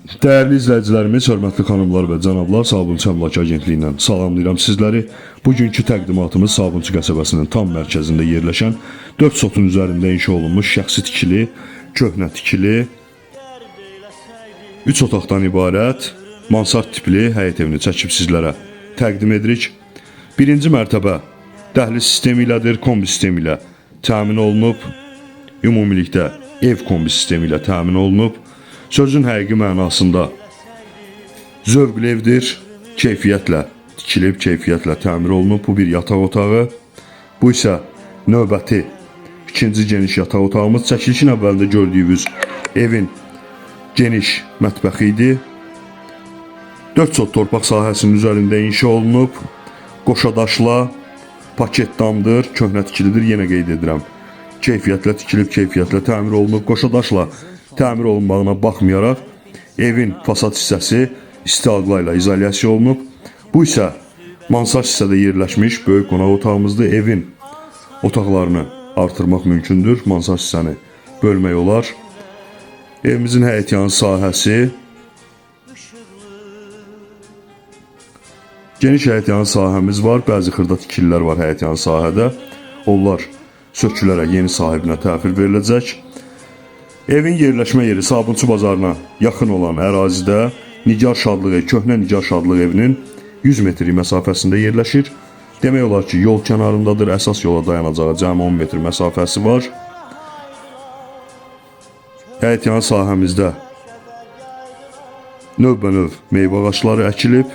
Değerli izləyicilərimiz, hörmətli xanımlar və cənablar, Sabunçu Əmlak Agentliyindən salamlayıram sizləri. Bugünkü təqdimatımız Sabunçu qəsəbəsinin tam mərkəzində yerləşən 4 sotun üzərində inşa olunmuş şəxsi tikili, köhnə tikili, 3 otaqdan ibarət mansard tipli həyət evini çəkib sizlərə təqdim edirik. Birinci mərtəbə dəhliz sistemi ilədir, kombi sistemi ilə təmin olunub. Ümumilikdə ev kombi sistemi ilə təmin olunub. Sözün həqiqi mənasında zövqlü evdir, keyfiyyətlə tikilib, keyfiyyətlə təmir olunub. Bu bir yataq otağı, bu isə növbəti ikinci geniş yataq otağımız. Çəkilişin əvvəlində gördüyünüz evin geniş mətbəxi idi. 4 sot torpaq sahəsinin üzərində inşa olunub, qoşadaşla, paket damdır, köhnə tikilidir, yenə qeyd edirəm. Keyfiyyətlə tikilib, keyfiyyətlə təmir olunub, qoşadaşla təmir olunmağına baxmayaraq evin fasad hissəsi isti ağla ilə izolyasiya olunub. Bu isə mansard hissədə yerləşmiş böyük qonaq otağımızdır. Evin otaqlarını artırmaq mümkündür, mansard hissəni bölmək olar. Evimizin həyətyanı sahəsi geniş həyətyanı sahəmiz var, bəzi xırda tikililər var həyətyanı sahədə. Onlar sökülərək yeni sahibinə təhvil veriləcək. Evin yerləşmə yeri Sabunçu bazarına yaxın olan ərazidə Nigar Şadlıq evi, köhnə Nigar Şadlıq evinin 100 metr məsafəsində yerləşir. Demək olar ki, yol kənarındadır, əsas yola dayanacağı cəmi 10 metr məsafəsi var. Həyətyanı sahəmizdə növbənöv meyvə ağacları əkilib.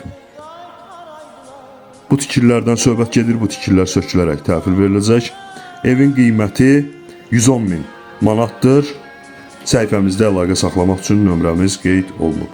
Bu tikililərdən söhbət gedir, bu tikililər sökülərək təhvil veriləcək. Evin qiyməti 110.000 manatdır. Səhifəmizdə əlaqə saxlamaq üçün nömrəmiz qeyd olunub.